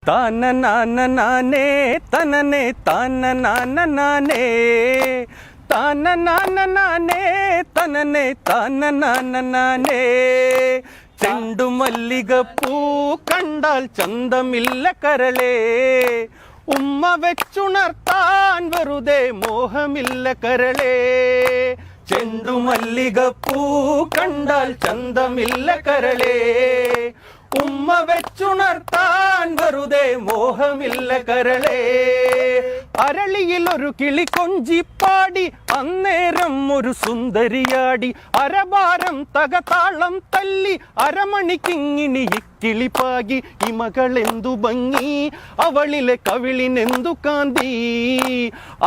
താനനാനനാനേ തനനേ താനനാനനാനേ താനനാനനാനേ തനനേ താനനാനനാനേ ചെണ്ടുമല്ലികപ്പൂ കണ്ടാൽ ചന്തമില്ല കരളേ ഉമ്മ വെച്ചുണർത്താൻ വെറുതെ മോഹമില്ല കരളേ ചെണ്ടുമല്ലികപ്പൂ കണ്ടാൽ ചന്തമില്ല കരളേ ഉമ്മ വെച്ചുണർത്താൻ വെറുതെ മോഹമില്ല കരളേ അരളിയിൽ ഒരു കിളി കൊഞ്ചിപ്പാടി അന്നേരം ഒരു സുന്ദരിയാടി അരഭാരം തകതാളം തല്ലി അരമണിക്കിങ്ങിണി ഇക്കിളിപ്പാകി ഇമകളെന്തു ഭംഗി അവളിലെ കവിളിനെന്തു കാന്തി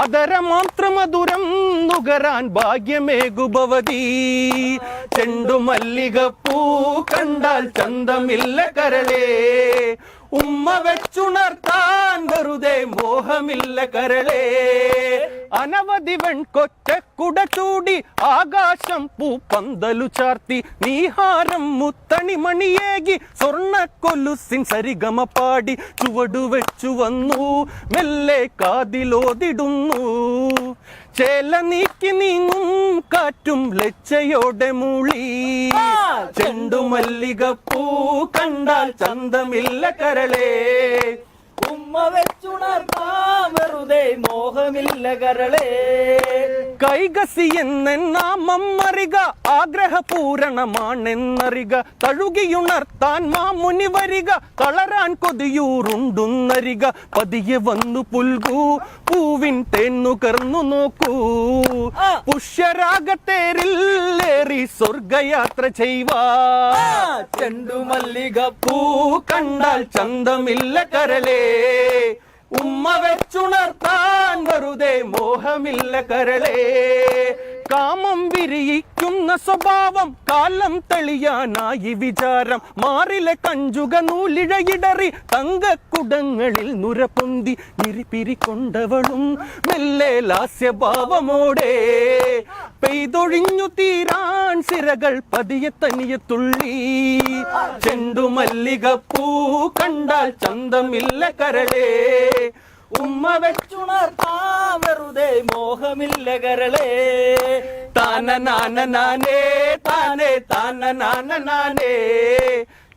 അതരമാത്രമധുരം നുകരാൻ ഭാഗ്യമേകുഭവതി ചെണ്ടുമല്ലികപ്പൂ കണ്ടാൽ ചന്തമില്ല കരളേ ഉമ്മ വെച്ചുണർത്താൻ വെറുതെ മോഹമില്ല കരളേ അനവധി വെൺകൊറ്റ കുട ചൂടി ആകാശം പൂപ്പന്തലു ചാർത്തി നീഹാരം മുത്തണി മണിയേകി സ്വർണ്ണക്കൊലുസിൻ സരിഗമ പാടി ചുവടു വെച്ചു വന്നു മെല്ലെ കാതിലോതിടുന്നു ചേല നീക്കി നീങ്ങും കാറ്റും ലജ്ജയോടെ മൂളി ചെണ്ടുമല്ലികപ്പൂ കണ്ടാൽ ചന്തമില്ല കരളേ ഉമ്മ വെച്ചുണർത്താൻ വെറുതെ മോഹമില്ല കരളേ കൈകസി എന്ന നാമം അറിക ആഗ്രഹപൂരണമാണെന്നറിക തഴുകിയുണർത്താൻ മാമുനി വരിക തളരാൻ കൊതിയൂറുണ്ടുന്നരിക പതിയെ വന്നു പുൽകൂ പൂവിൻ തേന്നുകർന്നു നോക്കൂ പുഷ്യരാഗത്തേരിൽ ഏറി സ്വർഗയാത്ര ചെയ്യുവാ ചെണ്ടുമല്ലികപ്പൂ കണ്ടാൽ ചന്തമില്ല കരളേ ഉമ്മ വെച്ചുണർത്താൻ വെറുതെ മോഹമില്ല കരളേ കാമം വിരിയിക്കുന്ന സ്വഭാവം കാലം തെളിയാനായി വിചാരം മാറിലെ കഞ്ചുക നൂലിഴയിടറി തങ്കക്കുടങ്ങളിൽ നുരപൊന്തി ഇരിപ്പിരിക്കൊണ്ടവളും മെല്ലെ ലാസ്യഭാവമോടെ പെയ്തൊഴിഞ്ഞു തീരാൻ സിരകൾ പതിയെ തനിയെ തുള്ളി ചെണ്ടുമല്ലികപ്പൂ കണ്ടാൽ ചന്തമില്ല കരളേ ഉമ്മ വെച്ചുണർത്താൻ വെറുതെ മോഹമില്ല കരളേ താനനാനനാനേ താനേ താനനാനനാനേ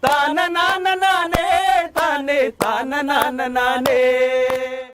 താനനാനനാനേ താനേ താനനാനനാനേ